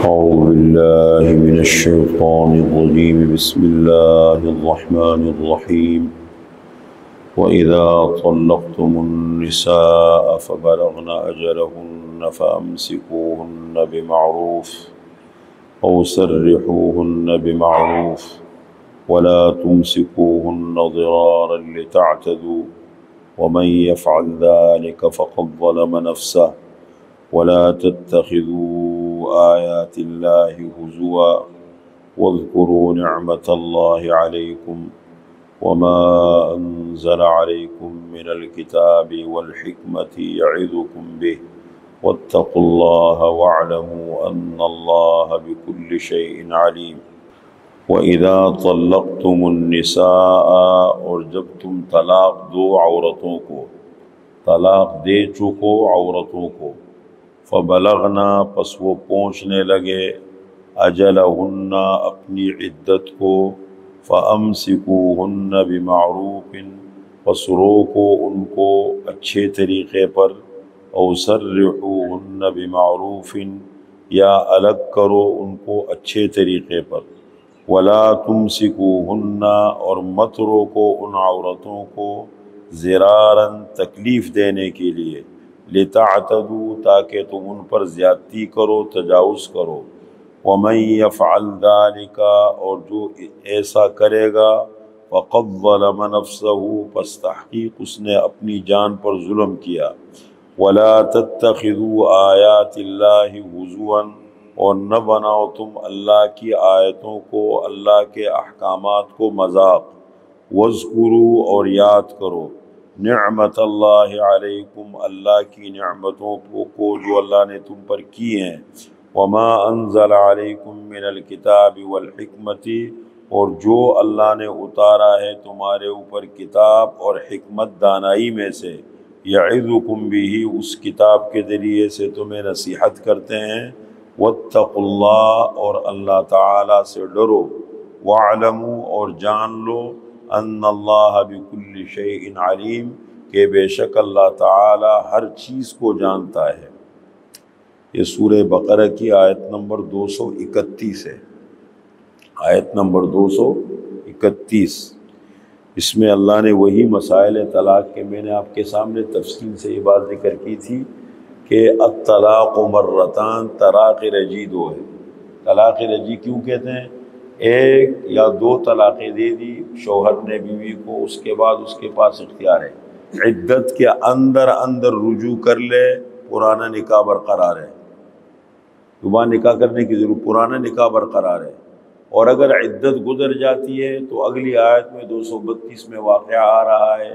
أعوذ بالله من الشيطان الرجيم بسم الله الرحمن الرحيم وإذا طلقتم النساء فبلغن أجلهن فأمسكوهن بمعروف أو سرحوهن بمعروف ولا تمسكوهن ضرارا لتعتدوا ومن يفعل ذلك فقد ظلم نفسه ولا تتخذوا آيات الله هزوا واذكروا نعمة الله عليكم وما أنزل عليكم من الكتاب والحكمة يعظكم به واتقوا الله واعلموا أن الله بكل شيء عليم وَإِذَا طَلَّقْتُمُ النِّسَاءَ اور جب تم طلاق دو عورتوں کو، طلاق دے چکو عورتوں کو، فَبَلَغْنَا پس وہ پہنچنے لگے، أَجَلَهُنَّ اپنی عدت کو، فَأَمْسِكُوهُنَّ بِمَعْرُوفٍ پس روکو ان کو اچھے طریقے پر، أَوْ سَرِّحُوهُنَّ بِمَعْرُوفٍ یا الگ کرو ان کو اچھے طریقے پر، وَلَا تُمْسِكُوهُنَّ اور مت روکو ان عورتوں کو، ضراراً تکلیف دینے کے لیے، لِتَعْتَدُوا تاکہ تم ان پر زیادتی کرو، تجاوز کرو، وَمَن يَفْعَلْ ذَلِكَ اور جو ایسا کرے گا، فَقَدْ ظَلَمَ نَفْسَهُ پس تحقیق اس نے اپنی جان پر ظلم کیا، وَلَا تَتَّخِذُوا آيَاتِ اللَّهِ هُزُوًا اور نہ بناؤ تم اللہ کی آیتوں کو، اللہ کے احکامات کو مذاق، وَاذْكُرُوا اور یاد کرو، نعمت اللہ علیکم اللہ کی نعمتوں کو جو اللہ نے تم پر کی ہیں، وما انزل علیکم من الکتاب والحکمت اور جو اللہ نے اتارا ہے تمہارے اوپر کتاب اور حکمت دانائی میں سے، یعظکم بہ اس کتاب کے ذریعے سے تمہیں نصیحت کرتے ہیں، واتقوا اللہ اور اللہ تعالیٰ سے ڈرو، واعلموا اور جان لو، ان اللہ بکل شیء علیم کہ بے شک اللہ تعالیٰ ہر چیز کو جانتا ہے۔ یہ سورہ بقرہ کی آیت نمبر 231 ہے، آیت نمبر 231۔ اس میں اللہ نے وہی مسائل طلاق کے میں نے آپ کے سامنے تفصیل سے یہ بات ذکر کی تھی کہ الطلاق مرتان، طلاق رجعی دو ہے۔ طلاق رجعی کیوں کہتے ہیں؟ ایک یا دو طلاقیں دے دی شوہر نے بیوی کو، اس کے بعد اس کے پاس اختیار ہے عدت کے اندر رجوع کر لے، پرانا نکاح برقرار ہے، دوبارہ نکاح کرنے کی ضرورت، پرانا نکاح برقرار ہے۔ اور اگر عدت گزر جاتی ہے تو اگلی آیت میں 232 میں واقعہ آ رہا ہے،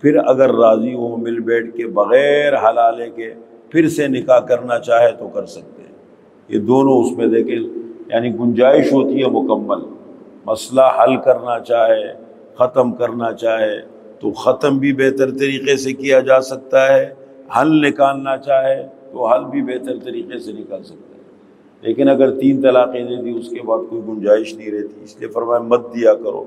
پھر اگر راضی ہو مل بیٹھ کے بغیر حلالے کے پھر سے نکاح کرنا چاہے تو کر سکتے ہیں۔ یہ دونوں اس میں دیکھیں یعنی گنجائش ہوتی ہے مکمل، مسئلہ حل کرنا چاہے، ختم کرنا چاہے تو ختم بھی بہتر طریقے سے کیا جا سکتا ہے، حل نکالنا چاہے تو حل بھی بہتر طریقے سے نکال سکتا ہے۔ لیکن اگر 3 طلاقیں دے دی اس کے بعد کوئی گنجائش نہیں رہتی، اس لیے فرمایا مت دیا کرو۔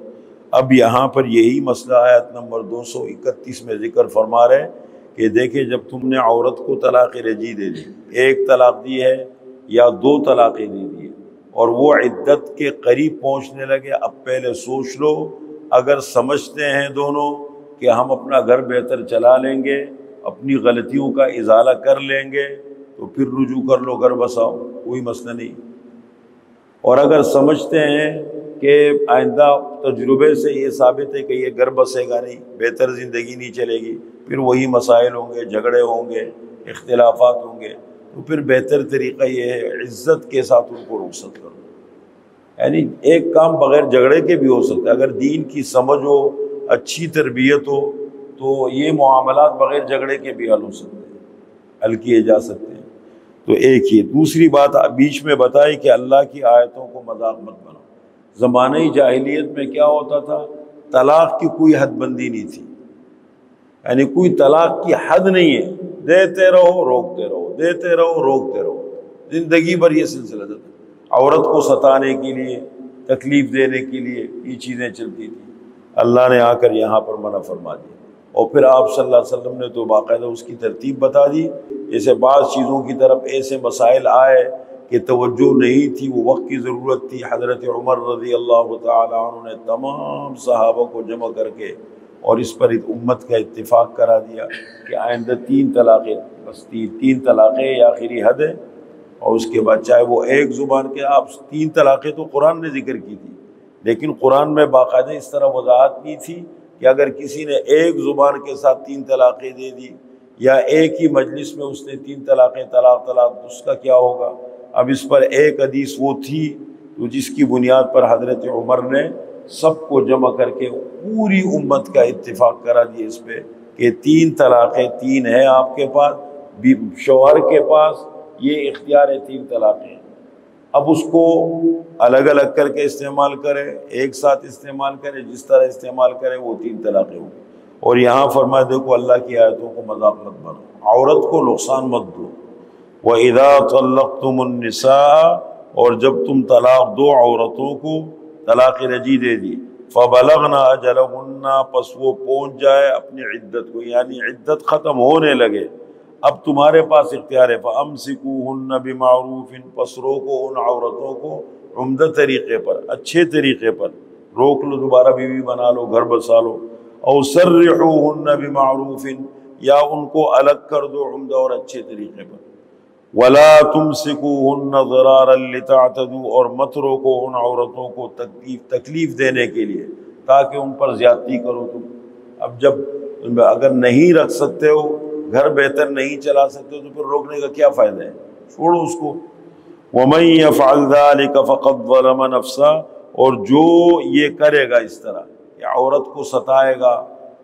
اب یہاں پر یہی مسئلہ آیت نمبر 231 میں ذکر فرما رہے کہ دیکھیں جب تم نے عورت کو طلاق رجعی دے دی، ایک طلاق دی ہے یا 2 طلاقیں دے دی اور وہ عدت کے قریب پہنچنے لگے، اب پہلے سوچ لو، اگر سمجھتے ہیں دونوں کہ ہم اپنا گھر بہتر چلا لیں گے، اپنی غلطیوں کا ازالہ کر لیں گے تو پھر رجوع کر لو، گھر بساؤ، کوئی مسئلہ نہیں۔ اور اگر سمجھتے ہیں کہ آئندہ تجربے سے یہ ثابت ہے کہ یہ گھر بسے گا نہیں، بہتر زندگی نہیں چلے گی، پھر وہی مسائل ہوں گے، جھگڑے ہوں گے، اختلافات ہوں گے، تو پھر بہتر طریقہ یہ ہے عزت کے ساتھ ان کو رخصت کرو۔ یعنی ایک کام بغیر جھگڑے کے بھی ہو سکتا ہے، اگر دین کی سمجھ ہو، اچھی تربیت ہو تو یہ معاملات بغیر جھگڑے کے بھی حل ہو سکتے ہیں، حل کیے جا سکتے ہیں۔ تو ایک ہی دوسری بات بیچ میں بتائی کہ اللہ کی آیتوں کو مذاق مت بناؤ۔ زمانہ جاہلیت میں کیا ہوتا تھا، طلاق کی کوئی حد بندی نہیں تھی، یعنی کوئی طلاق کی حد نہیں ہے، دیتے رہو روکتے رہو، دیتے رہو روکتے رہو، زندگی بھر یہ سلسلہ چلتا۔ عورت کو ستانے کے لیے، تکلیف دینے کے لیے یہ چیزیں چلتی تھیں، اللہ نے آ کر یہاں پر منع فرما دیا۔ اور پھر آپ صلی اللہ علیہ وسلم نے تو باقاعدہ اس کی ترتیب بتا دی، جیسے بعض چیزوں کی طرف ایسے مسائل آئے کہ توجہ نہیں تھی، وہ وقت کی ضرورت تھی، حضرت عمر رضی اللہ تعالی عنہ نے تمام صحابہ کو جمع کر کے اور اس پر امت کا اتفاق کرا دیا کہ آئندہ 3 طلاقیں، بس 3 طلاقیں یہ آخری حد ہے، اور اس کے بعد چاہے وہ ایک زبان کے، آپ 3 طلاقیں تو قرآن نے ذکر کی تھی، لیکن قرآن میں باقاعدہ اس طرح وضاحت نہیں تھی کہ اگر کسی نے ایک زبان کے ساتھ 3 طلاقیں دے دی یا ایک ہی مجلس میں اس نے 3 طلاقیں طلاق اس کا کیا ہوگا۔ اب اس پر ایک حدیث وہ تھی تو جس کی بنیاد پر حضرت عمر نے سب کو جمع کر کے پوری امت کا اتفاق کرا دیا اس پہ کہ 3 طلاقیں 3 ہیں آپ کے پاس، شوہر کے پاس یہ اختیار ہے 3 طلاقیں، اب اس کو الگ الگ کر کے استعمال کرے، ایک ساتھ استعمال کرے، جس طرح استعمال کرے وہ 3 طلاقیں ہوں۔ اور یہاں فرمایا دیکھو اللہ کی آیتوں کو مذاق مت بنو، عورت کو نقصان مت دو۔ وَإِذَا طَلَّقْتُمُ النِّسَاءَ، اور جب تم طلاق دو عورتوں کو، طلاق رجعی دے دی، فَبَلَغْنَ أَجَلَهُنَّ، پس وہ پہنچ جائے اپنی عدت کو، یعنی عدت ختم ہونے لگے، اب تمہارے پاس اختیار ہے، فَأَمْسِكُوهُنَّ بِمَعْرُوفٍ، پس روکو ان عورتوں کو عمدہ طریقے پر، اچھے طریقے پر روک لو، دوبارہ بیوی بنا لو، گھر بسا لو، او سرحوهن بمعروف، یا ان کو الگ کر دو عمدہ اور اچھے طریقے پر، ولا تمسکوهن ضرارا لتعتدوا، اور مت روکو ان عورتوں کو تکلیف دینے کے لیے تاکہ ان پر زیادتی کرو تم۔ اب جب اگر نہیں رکھ سکتے ہو، گھر بہتر نہیں چلا سکتے ہو، تو پھر روکنے کا کیا فائدہ ہے، چھوڑو اس کو۔ وَمَن يَفْعَلْ ذَلِكَ فَقَدْ ظَلَمَ نَفْسَهُ، اور جو یہ کرے گا اس طرح کہ عورت کو ستائے گا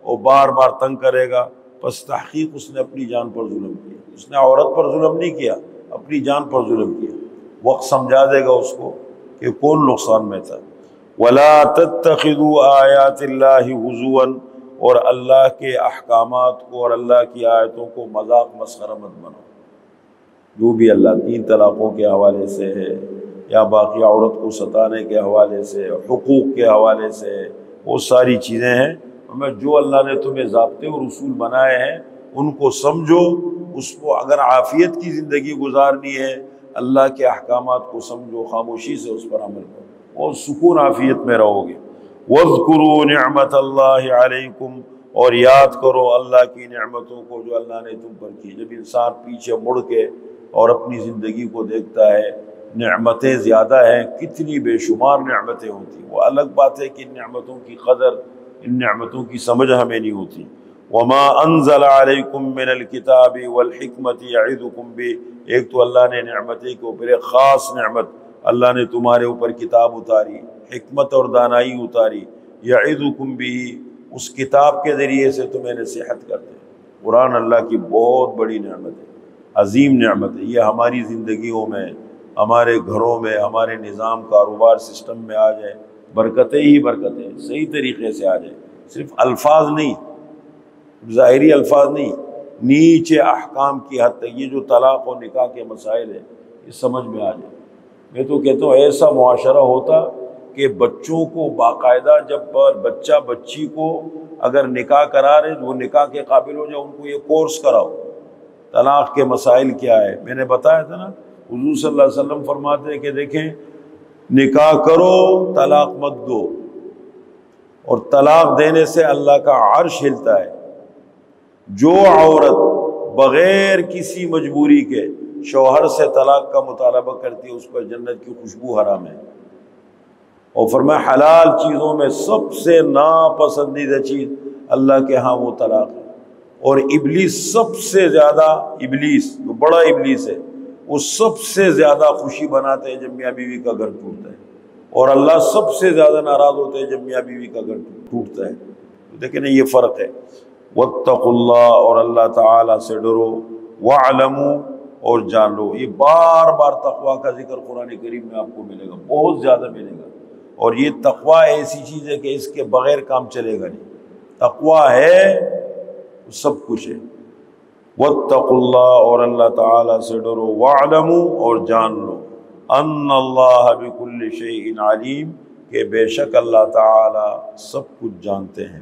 اور بار بار تنگ کرے گا، پس تحقیق اس نے اپنی جان پر ظلم کیا۔ اس نے عورت پر ظلم نہیں کیا، اپنی جان پر ظلم کیا۔ وقت سمجھا دے گا اس کو کہ کون نقصان میں تھا۔ وَلَا تَتَّخِذُوا آيَاتِ اللَّهِ هُزُوًا، اور اللہ کے احکامات کو اور اللہ کی آیتوں کو مذاق مسخرہ مت بناؤ۔ جو بھی اللہ 3 طلاقوں کے حوالے سے ہے یا باقی عورت کو ستانے کے حوالے سے، حقوق کے حوالے سے، وہ ساری چیزیں ہیں، میں جو اللہ نے تمہیں ضابطے اور اصول بنائے ہیں ان کو سمجھو، اس کو اگر عافیت کی زندگی گزارنی ہے اللہ کے احکامات کو سمجھو، خاموشی سے اس پر عمل کرو اور سکون عافیت میں رہو گے۔ وَاذْكُرُوا نِعْمَةَ اللَّهِ عَلَيْكُمْ، اور یاد کرو اللہ کی نعمتوں کو جو اللہ نے تم پر کی۔ جب انسان پیچھے مڑ کے اور اپنی زندگی کو دیکھتا ہے، نعمتیں زیادہ ہیں، کتنی بے شمار نعمتیں ہوتی، وہ الگ بات ہے کہ ان نعمتوں کی قدر، ان نعمتوں کی سمجھ ہمیں نہیں ہوتی۔ وَمَا أَنزَلَ عَلَيْكُم مِّنَ الْكِتَابِ وَالْحِكْمَةِ يَعِظُكُم بِهِ، ایک تو اللہ نے نعمتیں کے اوپر ایک خاص نعمت، اللہ نے تمہارے اوپر کتاب اتاری، حکمت اور دانائی اتاری، يَعِظُكُم بِهِ، اس کتاب کے ذریعے سے تمہیں نصیحت کرتے ہیں۔ قرآن اللہ کی بہت بڑی نعمت ہے، عظیم نعمت ہے، یہ ہماری زندگیوں میں، ہمارے گھروں میں، ہمارے نظام کاروبار سسٹم میں آ جائے، برکتیں ہی برکتیں صحیح طریقے سے آ جائے، صرف الفاظ نہیں، ظاہری الفاظ نہیں، نیچے احکام کی حد تک، یہ جو طلاق و نکاح کے مسائل ہیں یہ سمجھ میں آ جائے۔ میں تو کہتا ہوں ایسا معاشرہ ہوتا کہ بچوں کو باقاعدہ، جب بچہ بچی کو اگر نکاح کرا رہے وہ نکاح کے قابل ہو جائے، ان کو یہ کورس کراؤ، طلاق کے مسائل کیا ہے۔ میں نے بتایا تھا نا، حضور صلی اللہ علیہ وسلم فرماتے ہیں کہ دیکھیں، نکاح کرو طلاق مت دو، اور طلاق دینے سے اللہ کا عرش ہلتا ہے۔ جو عورت بغیر کسی مجبوری کے شوہر سے طلاق کا مطالبہ کرتی ہے، اس پر جنت کی خوشبو حرام ہے۔ اور فرمایا حلال چیزوں میں سب سے ناپسندیدہ چیز اللہ کے ہاں وہ طلاق ہے، اور ابلیس سب سے زیادہ، ابلیس جو بڑا ابلیس ہے، وہ سب سے زیادہ خوشی بناتے ہیں جب میاں بیوی کا گھر ٹوٹتا ہے، اور اللہ سب سے زیادہ ناراض ہوتے ہیں جب میاں بیوی کا گھر ٹوٹتا ہے۔ لیکن یہ فرق ہے۔ واتقوا اللہ، اور اللہ تعالیٰ سے ڈرو، واعلموا، اور جان لو۔ یہ بار بار تقوی کا ذکر قرآن کریم میں آپ کو ملے گا، بہت زیادہ ملے گا، اور یہ تقوی ایسی چیز ہے کہ اس کے بغیر کام چلے گا نہیں۔ تقوی ہے سب کچھ ہے۔ واتقوا اللہ، اور اللہ تعالیٰ سے ڈرو، واعلموا، اور جان لو، ان اللہ بکل شیء علیم، کہ بے شک اللہ تعالیٰ سب کچھ جانتے ہیں۔